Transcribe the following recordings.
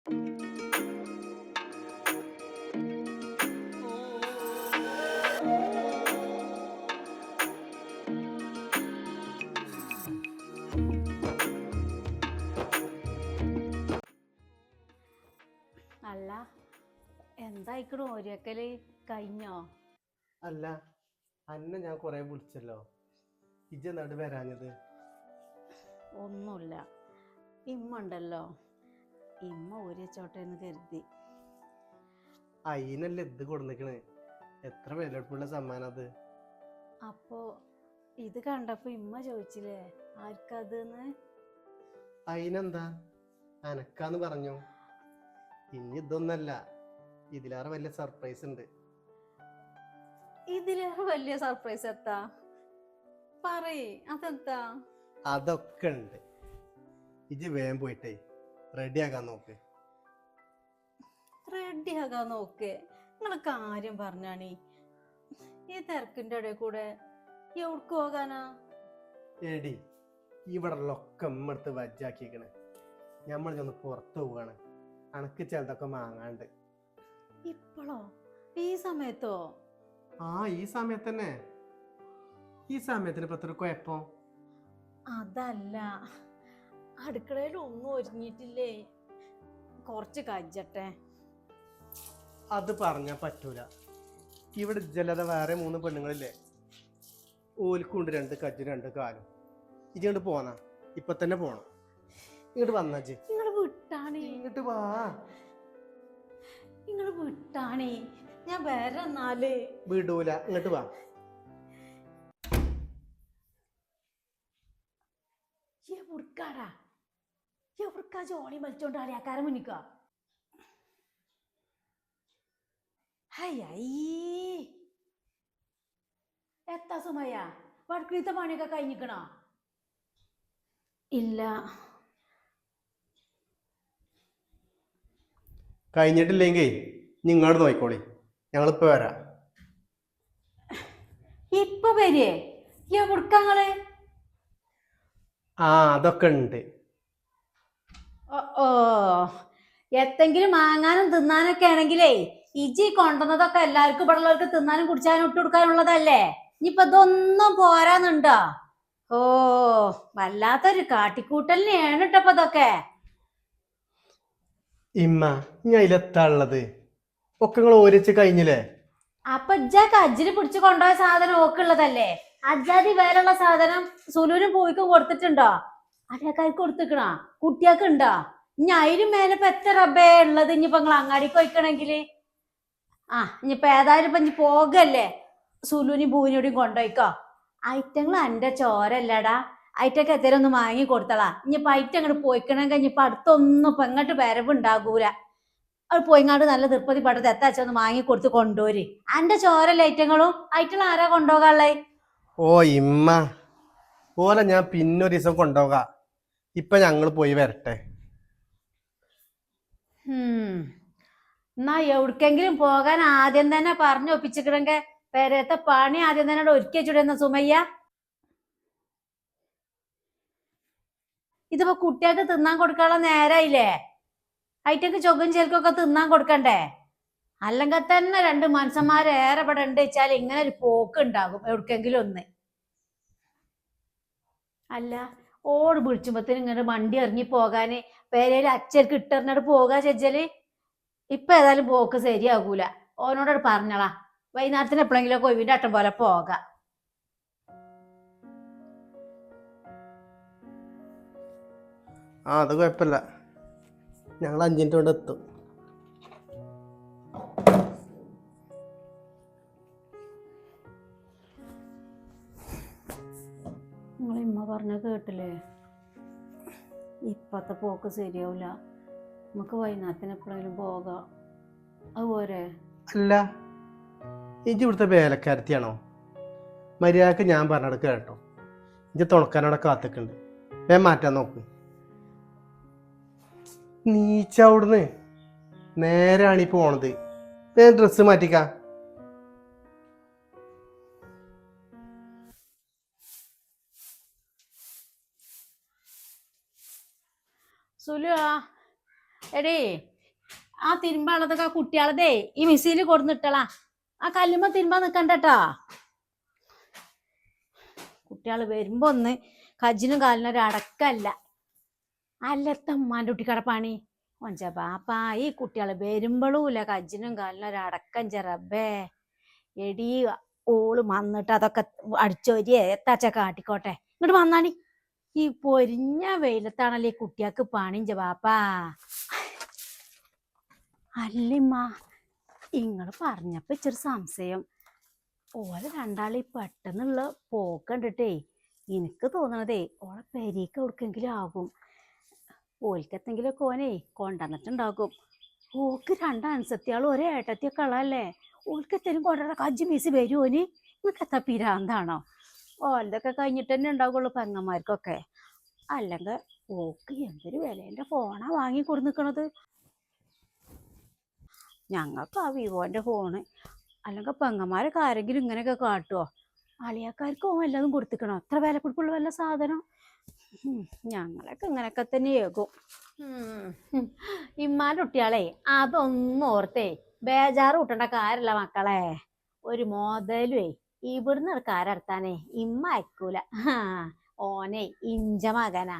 അല്ല എന്തായിക്കണു ഓരിയക്കല് കഴിഞ്ഞോ? അല്ല അന്നെ ഞാൻ കൊറേ വിളിച്ചല്ലോ, ഇജ്ജ് നട് വരാഞ്ഞത്? ഒന്നുമില്ല, ഇമ്മ ഉണ്ടല്ലോ, ഇമ്മ ഓരിയച്ചോട്ടെ എന്ന് കരുതി. അയിനല്ലേ ഇത് കൊടുന്നിക്കണ്, എത്ര വിലപിടിപ്പുള്ള സമ്മാനം അത്. അപ്പോ ഇത് കണ്ടപ്പോ ഇമ്മ ചോദിച്ചില്ലേ ആർക്കതെന്ന്? അയിനെന്താ, അനക്കാന്ന് പറഞ്ഞു. ഇനി ഇതൊന്നല്ല, ഇതിലേറെ വലിയ സർപ്രൈസ് ഉണ്ട്. ഇതിലേറെ വലിയ സർപ്രൈസ് എത്താ? പറയ്, അതെന്താ? അതൊക്കെ ഉണ്ട്, ഇജ്ജ് വേഗം പോയിട്ടേ റെഡിയാക്കാൻ നോക്ക്. റെഡിയാകാൻ നോക്ക്? നിങ്ങളെ കാര്യം പറഞ്ഞാണീ, ഈ തിരക്കിന്റെ ഇടയിൽ കൂടെ എവിടേക്ക് പോകാനാ? എടി, ഇവിടെ ഉള്ളൊക്കെ ഉമ്മടുത്ത് വജ്ജാക്കിക്കണ്. നമ്മൾ ചെന്ന് പുറത്ത് പോവാണ്, അനക്ക് ചിലതൊക്കെ വാങ്ങാണ്ട്. ഇപ്പോഴോ? ഈ സമയത്തോ? ആ, ഈ സമയത്ത് തന്നെ. ഈ സമയത്തിന് ഇപ്പൊ എത്ര കുഴപ്പം? അതല്ല, അടുക്കളയിൽ ഒന്നും ഒരുങ്ങിയിട്ടില്ലേ, കുറച്ച് കജ്ജട്ടെ. അത് പറഞ്ഞാ പറ്റൂല. ഇവിടെ ജലത വേറെ 3 പെണ്ണുങ്ങളില്ലേ, ഓൽക്കുണ്ട് 2 കജ്ജും 2 കാലും. ഇങ്ങോട്ട് പോന്നാ, ഇപ്പൊ തന്നെ പോണം. ഇങ്ങോട്ട് വന്നാജി. നിങ്ങള് വിട്ടാണേ, ഇങ്ങോട്ട് വാ. നിങ്ങള് വിട്ടാണേ, ഞാൻ വേറെ എന്നാല്. വിടൂല, ഇങ്ങോട്ട് വാ. എവിടുക്കാടാ? എവിടുക്കാ ജോണി വലിച്ചോണ്ട് ആളിയാക്കാരെ മുന്നിക്ക? എത്താ സുമയ്യ, വടക്കിലത്തെ പണിയൊക്കെ കഴിഞ്ഞിക്കണോ? ഇല്ല. കഴിഞ്ഞിട്ടില്ലെങ്കിൽ നിങ്ങോട്ട് നോക്കിക്കോളി, ഞങ്ങളിപ്പോ വരാം. ഇപ്പൊ വരേ? എവിടുക്കങ്ങള്? ആ, അതൊക്കെ ഉണ്ട്. ഓ, എത്തെങ്കിലും വാങ്ങാനും തിന്നാനൊക്കെ ആണെങ്കിലേ ഇജി കൊണ്ടുവന്നതൊക്കെ എല്ലാവർക്കും ഇവിടെ ഉള്ളവർക്ക് തിന്നാനും കുടിച്ചാനും ഇട്ട് കൊടുക്കാനുള്ളതല്ലേ. ഇനിയിപ്പൊ ഇതൊന്നും പോരാന്നുണ്ടോ? ഓ, വല്ലാത്തൊരു കാട്ടിക്കൂട്ടലിനെയാണ് ഇട്ടപ്പോ ഇതൊക്കെ. ഇമ്മ, ഇനി അതിലെത്താ ഉള്ളത്? ഒക്കെ നിങ്ങൾ ഓരിച്ച് കഴിഞ്ഞില്ലേ? അപ്പൊ ഇജ്ജാക്ക് അജ്ജിന് പിടിച്ചു കൊണ്ടുപോയ സാധനം ഓക്കുള്ളതല്ലേ? അജ്ജാതി വേലുള്ള സാധനം സുലൂരും പൂയ്ക്കും കൊടുത്തിട്ടുണ്ടോ? അടയാക്കാർക്ക് കൊടുത്തിക്കണോ? കുട്ടിയാൾക്ക് ഉണ്ടോ? ഇനി അതിലും മേലെ ഇപ്പൊ എത്ര റബ്ബേ ഉള്ളത്? ഇനിയിപ്പൊ നിങ്ങൾ അങ്ങാടിക്ക് വയ്ക്കണെങ്കില് ഇനിയിപ്പൊ ഏതായാലും ഇപ്പൊ ഇനി പോകല്ലേ, സുലൂനി പൂവിനോടും കൊണ്ടുപോയിക്കോ. ഐറ്റങ്ങൾ എന്റെ ചോരല്ലടാ, ഐറ്റക്ക് എത്തേലും ഒന്ന് വാങ്ങി കൊടുത്തളാ. ഇനിയിപ്പൊ ഐറ്റം അങ്ങോട്ട് പോയിക്കണമെങ്കിൽ ഇനിയിപ്പൊ അടുത്തൊന്നും ഇപ്പൊ ഇങ്ങോട്ട് വരവുണ്ടാകൂല. അത് പോയിങ്ങാണ്ട് നല്ല തിരുപ്പതി പടത്ത് എത്താച്ചൊന്ന് വാങ്ങിക്കൊടുത്ത് കൊണ്ടുപോര്. എന്റെ ചോരല്ലേ ഐറ്റങ്ങളും. ഐറ്റങ്ങൾ ആരാ കൊണ്ടുപോകാനുള്ളത്? ഓ ഇമ്മ, പോലെ ഞാൻ പിന്നൊരു ദിവസം കൊണ്ടുപോകാം. ഇപ്പൊ ഞങ്ങൾ പോയി വരട്ടെ. എന്നാ എവിടക്കെങ്കിലും പോകാൻ ആദ്യം തന്നെ പറഞ്ഞു ഒപ്പിച്ചിക്കണെങ്കിൽ പെരത്തെ പണി ആദ്യം തന്നെ ഒരുക്കി വെച്ചിടുന്ന സുമയ്യ. ഇതിപ്പോ കുട്ടികൾക്ക് തിന്നാൻ കൊടുക്കാനുള്ള നേരായില്ലേ? ഐറ്റക്ക് ചൊക്കും ചേൽക്കൊക്കെ തിന്നാൻ കൊടുക്കണ്ടേ? അല്ലെങ്കിൽ തന്നെ 2 മനുഷ്യന്മാര് ഏറെ ഇവിടെ ഉണ്ട് വെച്ചാൽ ഇങ്ങനെ ഒരു പോക്ക് ഉണ്ടാകും എവിടക്കെങ്കിലും ഒന്ന്. അല്ല, ഓട് വിളിച്ചുമ്പത്തിന് ഇങ്ങനെ വണ്ടി ഇറങ്ങി പോകാന് പേരേല് അച്ഛർക്ക് ഇട്ടെറിഞ്ഞിട്ട് പോകാ ചെജ്ജല്. ഇപ്പൊ ഏതായാലും പോക്ക് ശരിയാകൂല. ഓനോട് പറഞ്ഞളാ, വൈകുന്നേരത്തിന് എപ്പോഴെങ്കിലും കൊവിന്റെ അട്ടം പോലെ പോകാം. അത് കുഴപ്പമില്ല, ഞങ്ങൾ 5 മിനിറ്റ് കൊണ്ട് എത്തും. നിങ്ങളിമ്മ പറഞ്ഞ കേട്ടില്ലേ? ഇപ്പത്തെ പോക്ക് ശരിയാവില്ല, നമുക്ക് വൈകുന്നേരത്തിന് എപ്പോഴെങ്കിലും പോകാം. അതുപോലെ അല്ല, ഇജ്ജ് ഇവിടുത്തെ വേലക്കാരത്തിയാണോ? മര്യാദക്ക് ഞാൻ പറഞ്ഞെടുക്ക കേട്ടോ. ഇജ്ജ് തുണക്കാനവിടെ കാത്തിക്കുണ്ട്, വേഗം മാറ്റാൻ നോക്ക്. നീച്ച അവിടുന്ന് നേരാണ് ഈ പോണത്. വേഗം ഡ്രസ്സ് മാറ്റിക്ക. സുലുവാ, എടീ ആ തിരുമ്പാളതൊക്കെ ആ കുട്ടികളതേ ഈ മിക്സിയിൽ കൊടുന്നിട്ടളാ. ആ കല്ലുമ്മ തിരുമ്പാ നിക്കണ്ടട്ടോ. കുട്ടികൾ വരുമ്പോ ഒന്ന് കജ്ജിനും കാലിനും ഒരു അടക്കല്ല. അല്ലത്ത ഉമ്മാൻ്റെ കുട്ടിക്കട പണി ഒഞ്ച ബാപ്പാ. ഈ കുട്ടികൾ വരുമ്പോഴുമില്ല കജ്ജിനും കാലിനും ഒരു അടക്കം ചെറബേ. എടീ ഓള് വന്നിട്ട് അതൊക്കെ അടിച്ചോരിയെ എത്താച്ച കാട്ടിക്കോട്ടെ. ഇങ്ങോട്ട് വന്നാണി. ഈ പൊരിഞ്ഞ വെയിലത്താണല്ലേ ഈ കുട്ടികൾക്ക് പണിഞ്ച ബാപ്പാ. അല്ലിമ്മ ഇങ്ങള് പറഞ്ഞപ്പോ ഇച്ചൊരു സംശയം. ഓളെ രണ്ടാളീ പെട്ടെന്നുള്ള പോക്കണ്ടിട്ടേ എനിക്ക് തോന്നണതേ ഓളെ പെരീക്ക് എവിടേക്കെങ്കിലും ആകും. ഓൽക്കെന്തെങ്കിലും ഒക്കെ ഓനെ കൊണ്ടുവന്നിട്ടുണ്ടാകും. ഓക്ക് രണ്ടനുസത്തിയാളും ഒരേ ഏട്ടത്തിയൊക്കെ ഉള്ളതല്ലേ. ഓൾക്ക് എത്തേലും കൊണ്ടുവരാ കജ്ജി മീസി വരുമോന്. നിങ്ങൾക്ക് എത്താ പിരാന്താണോ? ഓലതൊക്കെ കഴിഞ്ഞിട്ട് തന്നെ ഉണ്ടാവുള്ളൂ പെങ്ങന്മാർക്കൊക്കെ. അല്ലെങ്കിൽ ഓക്ക് എന്തൊരു വിലേൻ്റെ ഫോണാ വാങ്ങി കൊടുന്നിക്കണത്. ഞങ്ങൾക്ക് ആ വിവോൻ്റെ ഫോണ്. അല്ലെങ്കിൽ പെങ്ങന്മാരൊക്കെ ആരെങ്കിലും ഇങ്ങനെയൊക്കെ കാട്ടുമോ? അളിയാക്കാർക്ക് ഓൻ വല്ലതും കൊടുത്തിക്കണോ? അത്ര വിലപ്പിടിപ്പുള്ള വല്ല സാധനം. ഞങ്ങളൊക്കെ ഇങ്ങനെയൊക്കെ തന്നെ ഏകും. ഇമ്മാൻ്റെ കുട്ടികളെ അതൊന്നും ഓർത്തേ ബേജാറ് കൂട്ടേണ്ട കാര്യമല്ല മക്കളെ. ഒരു മോതലുവേ ഇവിടുന്ന് കാരടത്താനേ ഇമ്മ അയക്കൂല. ഓനെ ഇഞ്ച മകനാ.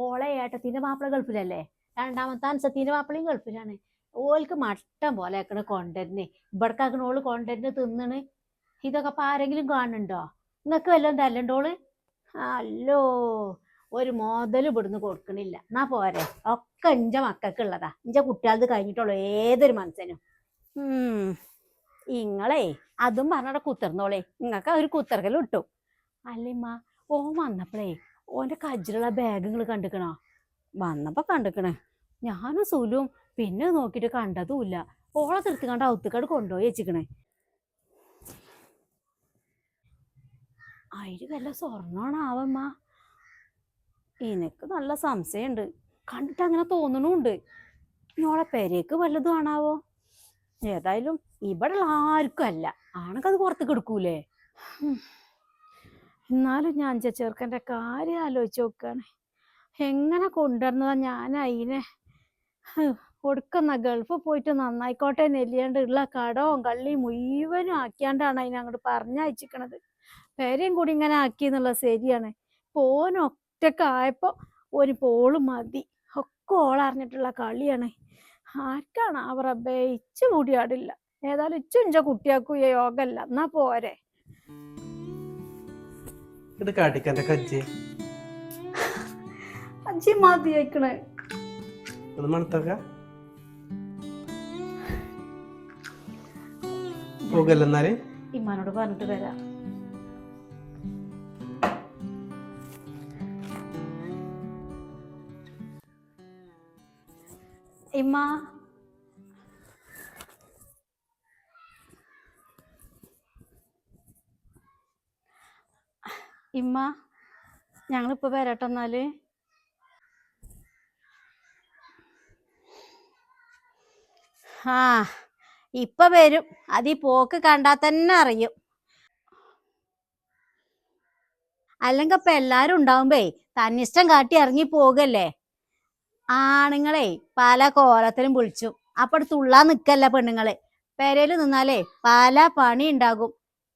ഓളെ ഏട്ടത്തിന്റെ മാപ്പിള ഗൾഫിലല്ലേ, രണ്ടാമത്തെ അൻസത്തിന്റെ മാപ്പിളയും ഗൾഫിലാണ്. ഓൾക്ക് മട്ടം പോലെ ആക്കണ് കൊണ്ടുവരുന്നേ. ഇവിടക്കാക്കണ ഓള് കൊണ്ടുവരുന്ന് തിന്നണ്. ഇതൊക്കെ ഇപ്പൊ ആരെങ്കിലും കാണുന്നുണ്ടോ? നിങ്ങക്ക് വല്ലതും തല്ലണ്ടോള്? അല്ലോ ഒരു മോതലും ഇവിടുന്ന് കൊടുക്കണില്ല. എന്നാ പോരെ, ഒക്കെ ഇഞ്ച മക്കൾക്ക് ഉള്ളതാ. ഇഞ്ച കുട്ടികളത് കഴിഞ്ഞിട്ടുള്ളൂ ഏതൊരു മനസ്സിനും. ഇങ്ങളെ അതും പറഞ്ഞവിടെ കുത്തിർന്നോളേ. നിങ്ങൾക്ക് ഒരു കുത്തിർക്കൽ കിട്ടും. അല്ലിമ്മ ഓൻ വന്നപ്പോഴേ ഓന്റെ കജ്ജിലുള്ള ബാഗ് നിങ്ങൾ കണ്ടിക്കണോ? വന്നപ്പോ കണ്ടിക്കണേ. ഞാനും സുലും പിന്നെ നോക്കിയിട്ട് കണ്ടതുമില്ല. ഓളെ തീർത്ത് കണ്ട് ഔത്തുക്കാട് കൊണ്ടുപോയി വെച്ചിക്കണേ. അതിന് വല്ല സ്വർണ്ണമാണാവമ്മ. എനിക്ക് നല്ല സംശയമുണ്ട്. കണ്ടിട്ട് അങ്ങനെ തോന്നണുണ്ട്. ഓളെ പെരേക്ക് വല്ലതും ആണാവോ? ഏതായാലും ഇവിടെ ആർക്കും അല്ല. ആണക്കത് പുറത്തേക്ക് എടുക്കൂലേ? എന്നാലും ഞാൻ ചെറുക്കൻ്റെ കാര്യം ആലോചിച്ച് നോക്കുകയാണ്. എങ്ങനെ കൊണ്ടുവരുന്നതാ ഞാൻ അതിനെ? കൊടുക്കുന്ന ഗൾഫ് പോയിട്ട് നന്നായിക്കോട്ടെ നെല്ലിയാണ്ട് ഉള്ള കടവും കള്ളിയും മുഴുവനും ആക്കിയാണ്ടാണ് അതിനെ അങ്ങോട്ട് പറഞ്ഞയച്ചിക്കണത്. പേരെയും കൂടി ഇങ്ങനെ ആക്കി എന്നുള്ളത് ശരിയാണ്. പോനൊറ്റക്ക് ആയപ്പോൾ ഒരു പോള് മതി. ഒക്കെ ഓളറിഞ്ഞിട്ടുള്ള കളിയാണ്. ആർക്കാണ് അവർ ഇച്ചു കൂടിയാടില്ല. ഏതായാലും ഇച്ചു ഇഞ്ച കുട്ടിയാക്കും യോഗല്ല. എന്നാ പോരെ. അജ്ജി മതി അയക്കണേ. ഇമ്മാനോട് പറഞ്ഞിട്ട് വരാം. ഇമ്മ ഇമ്മ ഞങ്ങളിപ്പോ വരട്ടെ എന്നാല്. ആ ഇപ്പൊ വരും. അത് ഈ പോക്ക് കണ്ടാൽ തന്നെ അറിയും. അല്ലെങ്കിൽ ഇപ്പൊ എല്ലാരും ഉണ്ടാവുമ്പേ തന്നിഷ്ടം കാട്ടി ഇറങ്ങി പോകല്ലേ. ആണുങ്ങളെ പല കോലത്തിലും വിളിച്ചു. അപ്പൊ തുള്ളാൻ നിക്കല്ല പെണ്ണുങ്ങള്. പെരയില് നിന്നാലേ പല പണി ഉണ്ടാകും.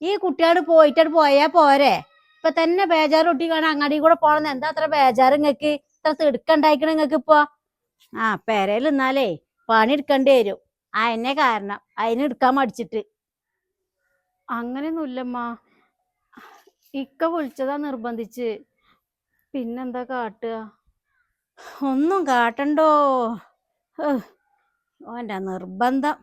ഈ കുട്ടിയോട് പോയിട്ടോട് പോയാ പോരെ. ഇപ്പൊ തന്നെ ബേജാറ് കുട്ടി കാണാൻ അങ്ങാടി കൂടെ പോണെന്ന്. എന്താ അത്ര ബേജാറ് നിങ്ങക്ക്? ഇത്ര തിടുക്കുണ്ടായിക്കണ നിങ്ങക്ക് ഇപ്പൊ? ആ പെരയിൽ നിന്നാലേ പണി എടുക്കേണ്ടി വരും. എന്നെ കാരണം അതിന് എടുക്കാൻ മടിച്ചിട്ട്. അങ്ങനെയൊന്നുമില്ലമ്മ. ഇക്ക വിളിച്ചതാ നിർബന്ധിച്ച്. പിന്നെന്താ കാട്ടുക? ഒന്നും കാട്ടണ്ടോ. ഓൻ്റെ നിർബന്ധം.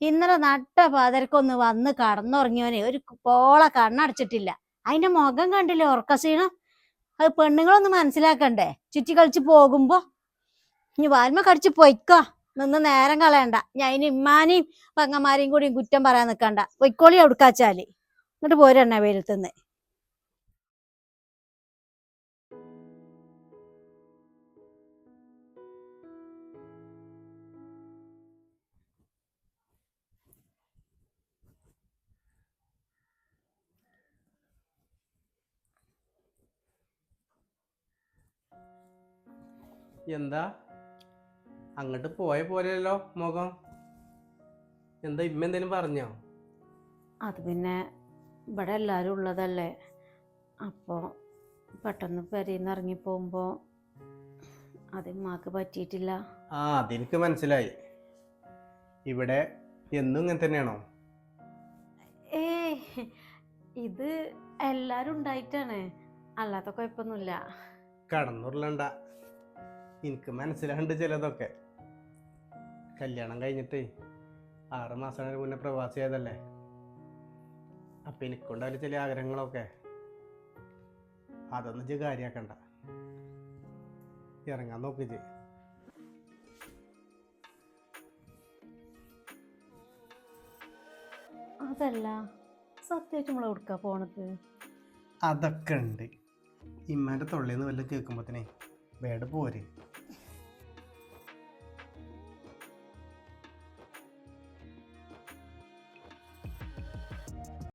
ഇന്നലെ നട്ട പാതിരക്കൊന്ന് വന്ന് കടന്നുറങ്ങിയോനെ ഒരു പോള കണ്ണടച്ചിട്ടില്ല. അതിന്റെ മുഖം കണ്ടില്ലേ ഉറക്കക്ഷീണം. അത് പെണ്ണുങ്ങളൊന്ന് മനസ്സിലാക്കണ്ടേ ചുറ്റി കളിച്ച് പോകുമ്പോ. ഇനി വാൽമ കടിച്ച് പൊയ്ക്കോ. നിന്ന് നേരം കളയണ്ട. ഞാൻ ഇനി ഇമ്മാനെയും പെങ്ങന്മാരെയും കൂടി കുറ്റം പറയാൻ നിൽക്കണ്ട. പൊയ്ക്കോളി എവിടുക്കാച്ചാല്. എന്നിട്ട് പോരെണ്ണ വെയിലത്തുനിന്ന്. എന്താ അങ്ങോട്ട് പോയ പോലെയല്ലോ മുഖം. എന്താ ഇമ്മ എന്തേലും പറഞ്ഞോ? അത് പിന്നെ ഇവിടെ എല്ലാവരും ഉള്ളതല്ലേ, അപ്പോൾ പെട്ടെന്ന് പെരയിന്ന് ഇറങ്ങിപ്പോകുമ്പോൾ അത് ഉമ്മാക്ക് പറ്റിയിട്ടില്ല. ആ, അതെനിക്ക് മനസ്സിലായി. ഇവിടെ എന്നും ഇങ്ങനെ തന്നെയാണോ? ഏ ഇത് എല്ലാരും ഉണ്ടായിട്ടാണ്, അല്ലാത്ത കുഴപ്പമൊന്നുമില്ല. കടന്നുരുളണ്ട, എനിക്ക് മനസ്സിലാണ്ട് ചിലതൊക്കെ. കല്യാണം കഴിഞ്ഞിട്ടേ 6 മാസത്തിന് മുന്നേ പ്രവാസിയായതല്ലേ, അപ്പം എനിക്കുണ്ടാവില്ല ചില ആഗ്രഹങ്ങളൊക്കെ. അതൊന്നും ഇജ്ജ് കാര്യാക്കണ്ട. ഇറങ്ങാൻ നോക്കിച്ച്. അതല്ല, സത്യമായിട്ട് നമ്മൾ എവിടുക്കാ പോണത്? അതൊക്കെ ഉണ്ട്. ഇമ്മാൻ്റെ തൊള്ളേന്ന് വല്ലതും കേൾക്കുമ്പോഴത്തേനെ വേട് പോരെ.